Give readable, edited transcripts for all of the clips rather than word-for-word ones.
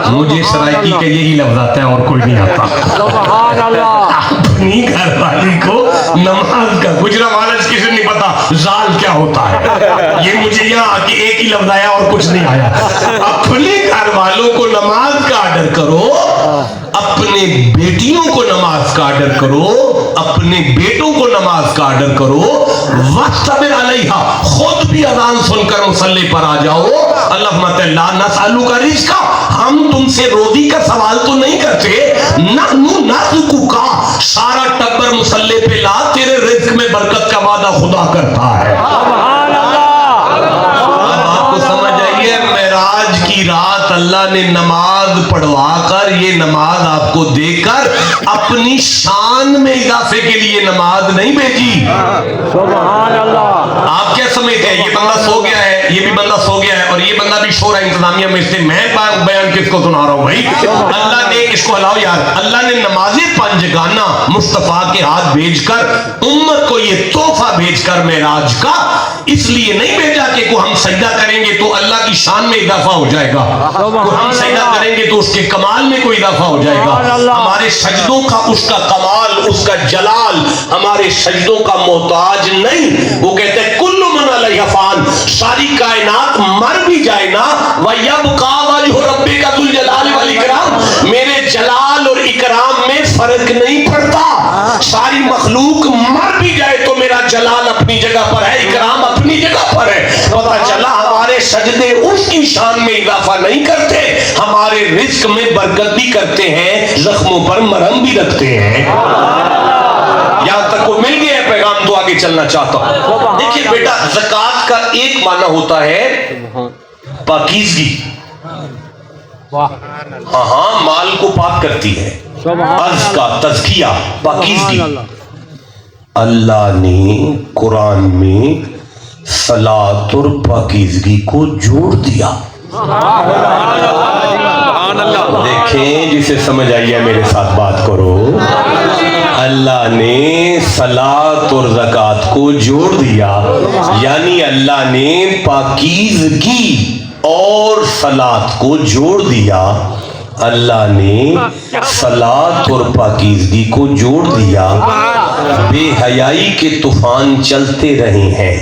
مجھے سرائکی کے یہی لفظ آتا ہے اور کوئی نہیں آتا. اپنی گھر والی کو نماز کا گجرا والج کسی نہیں پتا زال کیا ہوتا ہے. یہ مجھے یہاں آ کے ایک ہی لفظ آیا اور کچھ نہیں آیا. اپنے گھر والوں کو نماز کا آرڈر کرو, اپنے بیٹیوں کو نماز کا آرڈر کرو, اپنے بیٹوں کو نماز کا آرڈر کرو. وَاصْطَبِرْ عَلَيْهَا, خود بھی اذان سن کر مصلی پر آ جاؤ. اللہ فرماتا ہے لا نسألوک رزقا, ہم تم سے روزی کا سوال تو نہیں کرتے. نحن نرزقک, سارا ٹبر مصلی پہ لا, تیرے رزق میں برکت کا وعدہ خدا کرتا ہے. معراج کی رات اللہ نے نماز پڑھوا کر, یہ نماز آپ کو دے کر اپنی شان میں اضافے کے لیے نماز نہیں بھیجی. سبحان اللہ. آپ کیا سمجھتے ہیں یہ بندہ سو گیا ہے, یہ بھی بندہ سو گیا ہے, اور یہ بندہ بھی شورا انتظامیہ میں سے, میں بیان کس کو سنا رہا ہوں بھائی؟ اللہ نے اس کو ہلاؤ یار, اللہ نے نماز پنجگانہ مصطفیٰ کے ہاتھ بھیج کر امت کو یہ تحفہ بھیج کر معراج کا اس لیے نہیں بھیجا کہ کو ہم سجدہ کریں گے تو اللہ کی شان میں اضافہ ہو جائے گا, کو ہم سجدہ کریں گے تو اس کے کمال میں کوئی اضافہ ہو جائے گا. ہمارے سجدوں کا اس کا کمال, اس کا جلال ہمارے سجدوں کا محتاج نہیں. وہ کہتے ہیں کل من علیہ فان, ساری کائنات مر بھی جائے نا, وَيَبْقَى وَجْهُ رَبِّكَ ذُو الْجَلَالِ وَالْإِكْرَامِ, میرے جلال اور اکرام میں فرق نہیں پڑتا. ساری مخلوق مر بھی جائے تو میرا جلال اپنی جگہ پر ہے, اکرام اپنی جگہ پر ہے. پتہ چلا ہمارے سجدے اس کی شان میں اضافہ نہیں کرتے, ہمارے رزق میں برکت بھی کرتے ہیں, زخموں پر مرہم بھی رکھتے ہیں. یہاں تک کو مل گیا ہے پیغام, تو آگے چلنا چاہتا ہوں. دیکھیے بیٹا, زکوٰۃ کا ایک معنی ہوتا ہے پاکیزگی. ہاں, مال کو پاک کرتی ہے, عرض کا تزکیہ, پاکیزگی. اللہ نے قرآن میں صلاۃ اور پاکیزگی کو جوڑ دیا. دیکھیں, جسے سمجھ آئی ہے میرے ساتھ بات کرو. اللہ نے صلاۃ اور زکوٰۃ کو جوڑ دیا, یعنی اللہ نے پاکیزگی اور صلاۃ کو جوڑ دیا. اللہ نے صلاۃ اور پاکیزگی کو جوڑ دیا. بے حیائی کے طوفان چلتے رہے ہیں,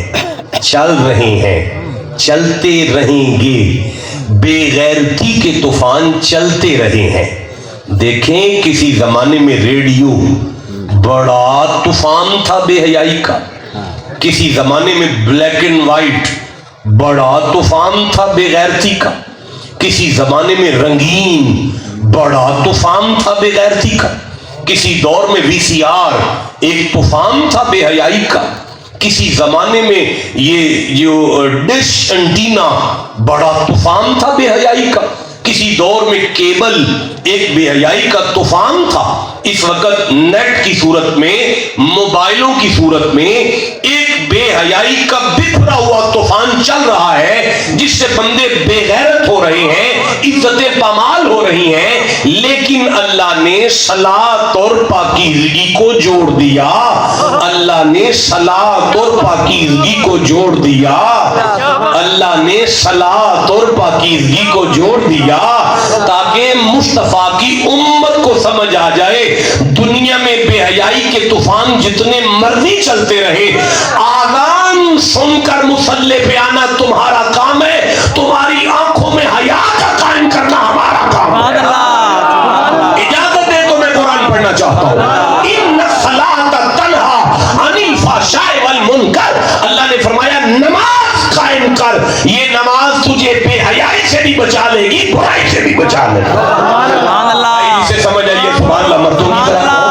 چل رہے ہیں, چلتے رہیں گے. بے غیرتی کے طوفان چلتے رہے ہیں. دیکھیں, کسی زمانے میں ریڈیو بڑا طوفان تھا بے حیائی کا, کسی زمانے میں بلیک اینڈ وائٹ بڑا طوفان تھا بے غیرتی کا, کسی زمانے میں رنگین بڑا طوفان تھا بے غیرتی کا, کسی دور میں وی سی آر ایک طوفان تھا بے حیائی کا, کسی زمانے میں یہ جو ڈش انٹینا بڑا طوفان تھا بے حیائی کا, کسی دور میں کیبل ایک بے حیائی کا طوفان تھا. اس وقت نیٹ کی صورت میں, موبائلوں کی صورت میں ایک بے حیائی کا بکھرا ہوا طوفان چل رہا ہے, جس سے بندے بے غیرت ہو رہے ہیں, عزتیں پامال ہو رہی ہیں. لیکن اللہ نے صلاۃ اور پاکیزگی کو جوڑ دیا. اللہ نے صلاۃ اور پاکیزگی کو جوڑ دیا. اللہ نے صلاۃ اور پاکیزگی کو جوڑ دیا تاکہ مصطفیٰ کی امت کو سمجھ آ جائے, دنیا میں بے حیائی کے طوفان جتنے مرضی چلتے رہے, آذان سن کر مصلی پہ آنا تمہارا کام ہے, تمہاری آنکھوں میں حیا کا قائم کرنا ہمارا کام ہے. اجازت دے تو میں قرآن پڑھنا چاہتا ہوں. ان الصلاۃ تنہی عن الفحشاء والمنکر, اللہ نے فرمایا نماز قائم کر, یہ نماز تجھے بے حیائی سے بھی بچا لے گی, برائی سے بھی بچا لے گی. سبحان اللہ. اسے سمجھ آئیے, سبحان اللہ. مردوں کی طرح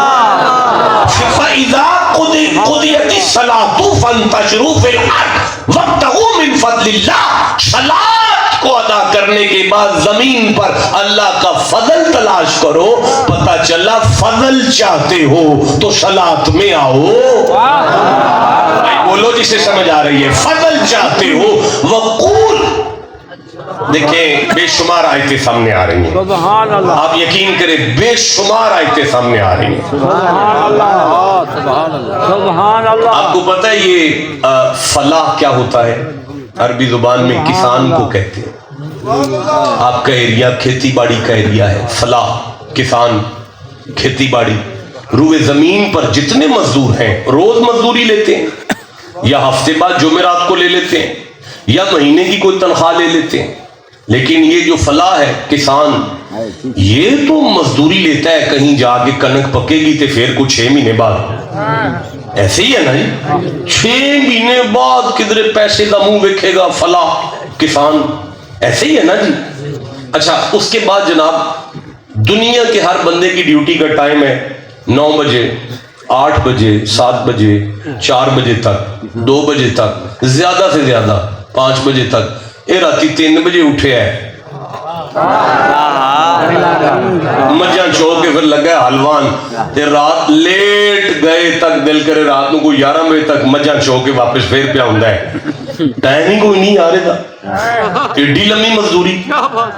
فَإِذَا قُضِيَتِ الصَّلَاةُ فَانتَشِرُوا فِي الْأَرْضِ وَابْتَغُوا مِنْ فَضْلِ اللَّهِ. صلاۃ کو ادا کرنے کے بعد زمین پر اللہ کا فضل تلاش کرو. پتہ چلا فضل چاہتے ہو تو صلاۃ میں آؤ. بولو جسے سمجھ آ رہی ہے. فضل چاہتے ہو وقول. دیکھیں, بے شمار آیتیں سامنے آ رہی ہیں. آپ یقین کریں, بے شمار آیتیں سامنے آ رہی ہیں. آپ کو پتہ ہے یہ فلاح کیا ہوتا ہے؟ عربی زبان میں کسان کو کہتے ہیں. آپ کا ایریا کھیتی باڑی کا ایریا ہے، فلاح، کسان، کھیتی باڑی، روئے زمین پر جتنے مزدور ہیں روز مزدوری لیتے ہیں یا ہفتے بعد جمعرات کو لے لیتے ہیں یا مہینے کی کوئی تنخواہ لے لیتے ہیں، لیکن یہ جو فلاح ہے کسان یہ تو مزدوری لیتا ہے، کہیں جا کے کنک پکے گی تو پھر کچھ 6 مہینے بعد، ایسے ہی ہے نا جی، 6 مہینے بعد کدھر پیسے کا منہ دیکھے گا فلاح کسان، ایسے ہی ہے نا جی۔ اچھا اس کے بعد جناب دنیا کے ہر بندے کی ڈیوٹی کا ٹائم ہے 9 بجے 8 بجے 7 بجے 4 بجے تک 2 بجے تک زیادہ سے زیادہ 5 بجے تک، یہ راتی 3 بجے اٹھے ہے مجھا چوک کے پھر لگا حلوان تے رات لیٹ گئے تک دل کرے رات نو کوئی 11 بجے تک مجھا چوک کے واپس پھر پیا ہوندا ہے، ٹائم ہی کوئی نہیں آ رہا تھا، ایڈی لمبی مزدوری،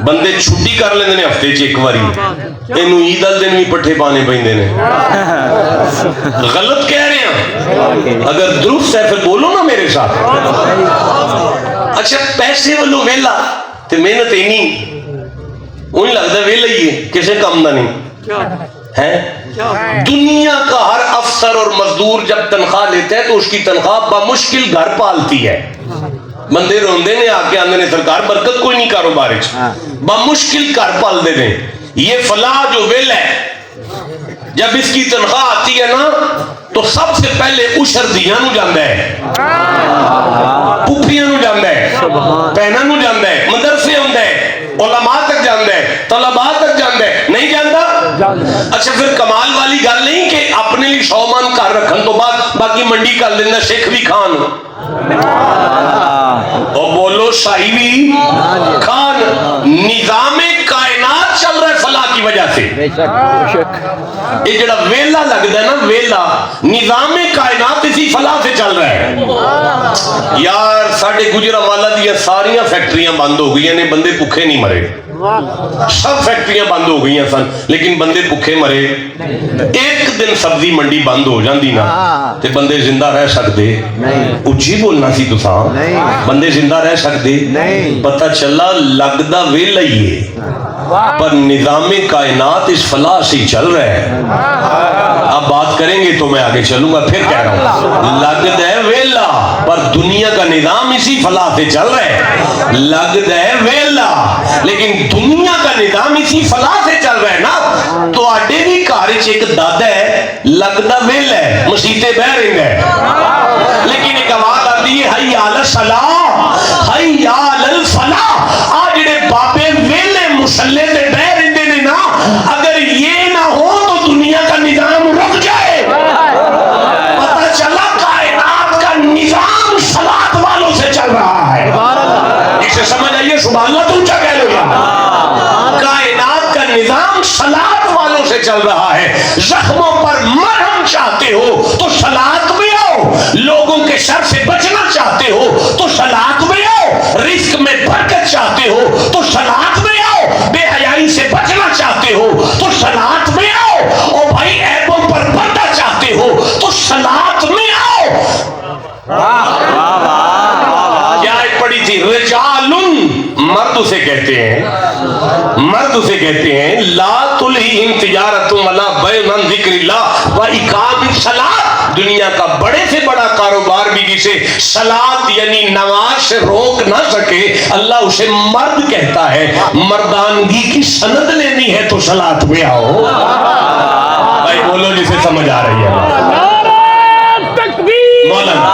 بندے چھٹی کر لیندے نے ہفتے 'چ ایک واری، اینو عید والے دن بھی پٹھے پانے پیندے نے، غلط کہہ رہے ہیں، اگر درست ہے پھر بولو نا میرے ساتھ۔ اچھا پیسے والوں ویلا تے محنت ہی نہیں، انہیں لگتا ہے ویلا ہی ہے کسے کام دا نہیں ہے۔ دنیا کا ہر افسر اور مزدور جب تنخواہ لیتا ہے تو اس کی تنخواہ بمشکل گھر پالتی ہے، بندے روندے نے آ کے آندے نے سرکار برکت کوئی نہیں کاروبار بمشکل گھر پال دے دیں۔ یہ فلاح جو ویلا ہے جب اس کی تنخواہ آتی ہے نا تو سب سے پہلے عشر دیاں نو جاندا ہے، پھوپھیاں نو جاندا ہے، بہناں نو جاندا ہے، مدرسے ہوندا ہے، علماء تک جاندا ہے، طلباء تک جاندا ہے، نہیں جاندا؟ اچھا پھر کمال والی گل نہیں کہ اپنے لیے 100 من گھر رکھن تو بعد باقی منڈی کر دینا سکھ بھی کھان، اور بولو شاہی بھی کھان، نظام کائنات چل رہا ہے فلاح کی وجہ سے۔ یہ جڑا ویلا لگتا ہے نا ویلا، نظام کائنات اسی فلاح سے چل رہا ہے۔ یار ساڑھے گجرانوالہ دیا ساریاں فیکٹریاں بند ہو گئی ہیں، بندے بھوکے نہیں مرے، سب فیکٹریاں بند ہو گئی ہیں سن لیکن بندے بھوکے مرے۔ ایک دن سبزی منڈی بند ہو جاندی نا تے بندے زندہ رہ سکتے، اچھی بولنا سی تو ساں، بندے زندہ رہ سکتے، پتہ چلا لگدا ویلا ہی ہے پر نظام کائنات اس فلاح سے چل رہا ہے۔ اب بات کریں گے تو میں آگے چلوں گا، پھر کہہ رہا ہوں لگتا ہے ویلا پر دنیا کا نظام اسی فلاح سے چل رہا ہے، لگتا ہے ویلا لیکن دنیا کا نظام اسی فلاح سے چل رہا ہے نا۔ تو آڈے بھی کارچ ایک دادا ہے لگتا ویلا ہے، مسیطے بہ رہے ہیں لیکن ایک آواز آتی ہے حی علی الصلاح حی علی الفلاح۔ آج جڑے بابے ویلے مسلے تے بہ رہے نے نا، اگر یہ نہ ہو تو دنیا کا نظام رک جائے۔ پتہ چلا کائنات کا نظام صلاۃ والوں سے چل رہا ہے، اسے سمجھ آئیے سبحان اللہ تو اونچا کہہ لو یار، کائنات کا نظام صلاۃ والوں سے چل رہا ہے۔ زخموں پر مرہم چاہتے ہو تو صلاۃ میں آؤ، لوگوں کے شر سے بچنا چاہتے ہو تو صلاۃ میں آؤ، رزق میں برکت چاہتے ہو تو صلاۃ میں آؤ، بے حیائی سے بچنا چاہتے ہو تو صلاۃ میں آؤ، اور بھائی عیبوں پر پردہ چاہتے ہو تو صلاۃ میں آؤ۔ کیا ایک پڑی تھی رجال، مرد اسے کہتے ہیں، مرد اسے کہتے ہیں لا تلہیہم تجارت ولا بیع عن ذکر اللہ واقام الصلاۃ۔ دنیا کا بڑے سے بڑا کاروبار بھی جسے صلاۃ یعنی نماز سے روک نہ سکے اللہ اسے مرد کہتا ہے۔ مردانگی کی سند لینی ہے تو صلاۃ میں آؤ۔ بھائی بولو جسے سمجھ آ رہی ہے۔ مولانا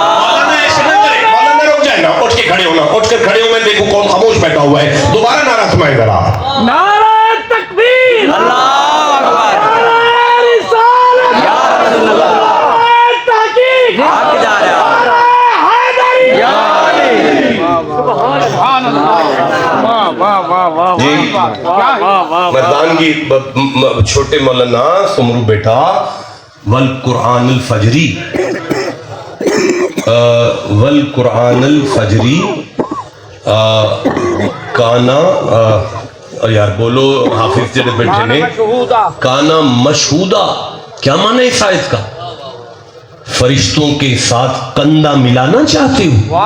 ایسے نہ کرے، مولانا رک جائے نا، اٹھ کے کھڑے ہونا، اٹھ کر کھڑے ہو، میں دیکھوں کون خاموش بیٹھا ہوا ہے، دوبارہ نعرہ سنائے ذرا۔ نعرہ تکبیر، اللہ اکبر، نعرہ رسالت، یا رسول اللہ، نعرہ تحقیق، حق جا رہا، نعرہ حیدری، یا علی، سبحان اللہ، واہ واہ واہ واہ۔ مردانگی چھوٹے مولانا سمرو بیٹا والقرآن الفجری، والقرآن الفجری کانا، یار بولو حافظ جڑے بیٹھے نے، کانا مشہودہ، کیا معنی اس آیت کا؟ فرشتوں کے ساتھ کندھا ملانا چاہتے ہو؟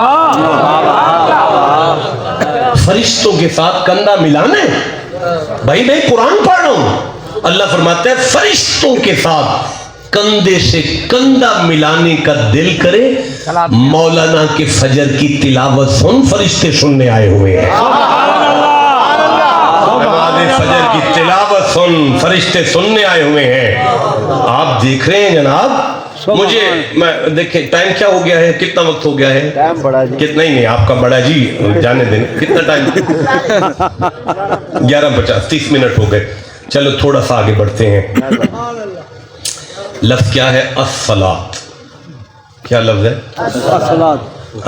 فرشتوں کے ساتھ کندھا ملانا ہے؟ بھائی میں قرآن پڑھ رہا ہوں، اللہ فرماتا ہے فرشتوں کے ساتھ کندھے سے کندھا ملانے کا دل کرے، مولانا کے فجر کی تلاوت سن، فرشتے سننے آئے ہوئے ہیں۔ نماز فجر کی تلاوت سن، فرشتے سننے آئے ہوئے ہیں۔ آپ دیکھ رہے ہیں جناب، مجھے میں دیکھیں ٹائم کیا ہو گیا ہے، کتنا وقت ہو گیا ہے؟ کتنا ہی نہیں، آپ کا بڑا جی جانے دینے، کتنا ٹائم؟ 11:50، 30 منٹ ہو گئے۔ چلو تھوڑا سا آگے بڑھتے ہیں۔ لفظ کیا ہے؟ الصلاۃ۔ کیا لفظ ہے؟ الصلاۃ۔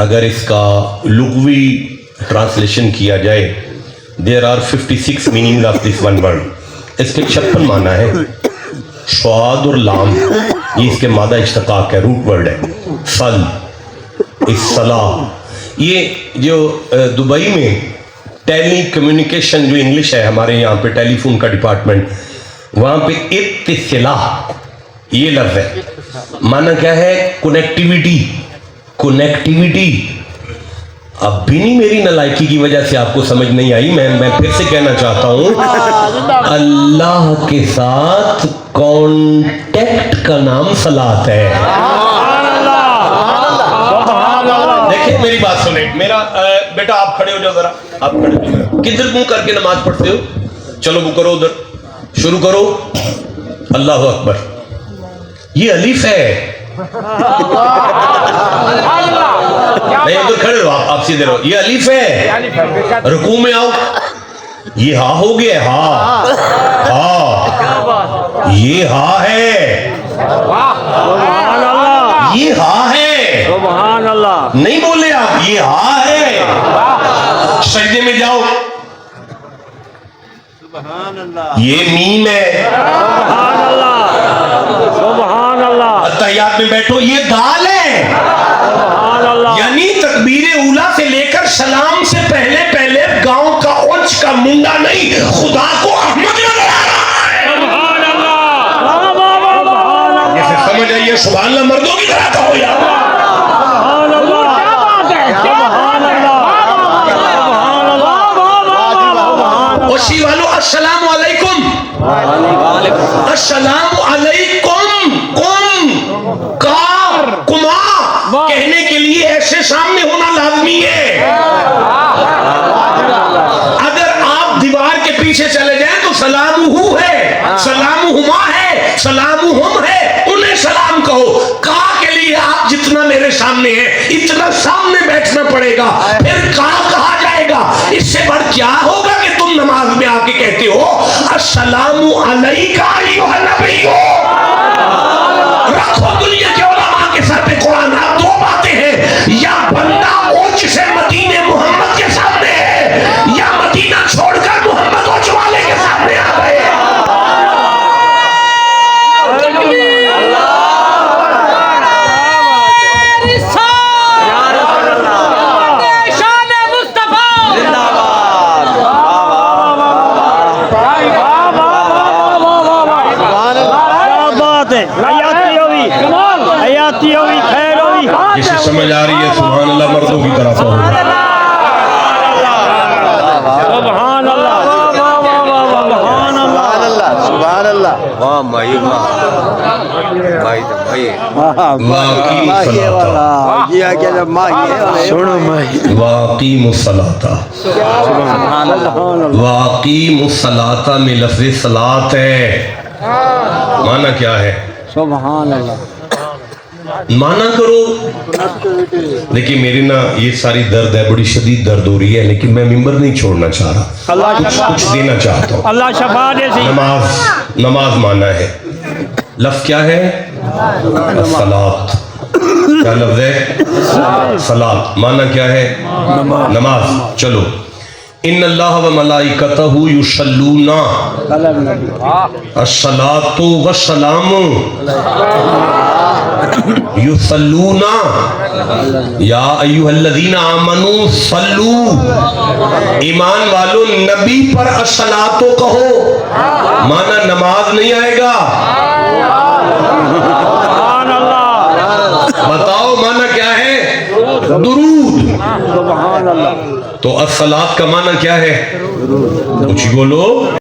اگر اس کا لغوی ٹرانسلیشن کیا جائے، there are 56 meanings of this one word۔ اس کے 56 معنی ہے۔ شواد اور لام یہ اس کے مادہ اشتقاق ہے، روٹ ورڈ ہے۔ صل، الصلاۃ، یہ جو دبئی میں ٹیلی کمیونیکیشن جو انگلش ہے، ہمارے یہاں پہ ٹیلی فون کا ڈپارٹمنٹ، وہاں پہ اتصلاح یہ لفظ ہے۔ معنی کیا ہے؟ Connectivity, connectivity. اب بھی نہیں میری نالائکی کی وجہ سے آپ کو سمجھ نہیں آئی، میں پھر سے کہنا چاہتا ہوں، اللہ کے ساتھ کانٹیکٹ کا نام صلاۃ ہے۔ دیکھیں میری بات سنیں، میرا بیٹا آپ کھڑے ہو جاؤ ذرا، آپ کھڑے ہو جاؤ، کدھر منہ کر کے نماز پڑھتے ہو؟ چلو وہ کرو، ادھر شروع کرو، اللہ اکبر۔ یہ الف ہے، نہیں ادھر کھڑے رہو، آپ سیدھے رہو، یہ الف ہے۔ رکوع میں آؤ، یہ ہا ہو گیا، ہا، ہا، یہ ہا ہے، یہ ہا ہے، سبحان اللہ، نہیں بولے آپ، یہ ہا ہے۔ سجدے میں جاؤ، یہ میم ہے، سبحان اللہ، سبحان اللہ، اتحیات میں بیٹھو، یہ دال ہے، سبحان اللہ، یعنی تکبیر اولیٰ سے لے کر سلام سے پہلے پہلے گاؤں کا اونچ کا منڈا نہیں، خدا کو احمد نظر آ رہا ہے۔ سبحان اللہ، جیسے سمجھ آئیے، سبحان اللہ مردوں کی طرح کہو یار۔ سبحان اللہ، کیا بات ہے، سبحان اللہ، سبحان اللہ، اوشی والو السلام علیکم، السلام علیکم، کم کار کما کہنے کے لیے ایسے سامنے ہونا لازمی ہے۔ اگر آپ دیوار کے پیچھے چلے جائیں تو سلام ہو ہے، سلام ہما ہے، سلام ہم ہے، انہیں سلام کہو۔ کا کے لیے آپ جتنا میرے سامنے ہیں اتنا سامنے بیٹھنا پڑے گا، پھر کا کہا جائے گا۔ اس سے بڑھ کیا ہوگا کہ تم نماز میں آ کے کہتے ہو السلام علیکہ ایھا النبی، رکھو دنیا کے علماء کے سر پہ قرآن۔ آپ دو باتیں ہیں، یا بندہ اونچ سے مدینے محمد کے سامنے ہے، یا مدینہ چھوڑ کر محمد اونچ والے کے سامنے آ گئے۔ جسے سمجھ آ رہی ہے سبحان اللہ مردوں کی طرف ہو۔ سبحان اللہ، سبحان اللہ، سبحان اللہ، واہ مائی واہ بھائی واقعی صلاۃ، واقعی مصلاۃ، واقعی مصلاۃ میں لفظ صلاۃ ہے۔ معنی کیا ہے؟ سبحان اللہ، مانا کرو۔ دیکھیں میری نا یہ ساری درد ہے، بڑی شدید درد ہو رہی ہے، لیکن میں ممبر نہیں چھوڑنا چاہ رہا، کچھ دینا چاہتا ہوں۔ اللہ شفا دے سی۔ نماز مانا ہے، لفظ کیا ہے؟ الصلاۃ۔ کیا لفظ ہے؟ صلاۃ۔ مانا کیا ہے؟ نماز۔ چلو، ان اللہ و ملائکتہ یصلون الصلاۃ والسلام یصلون یا ایھا الذین آمنوا صلوا، ایمان والو نبی پر الصلاۃ کہو۔ مانا نماز نہیں آئے گا، بتاؤ مانا کیا ہے؟ درود۔ سبحان اللہ تو الصلاۃ کا معنی کیا ہے؟ کچھ بولو.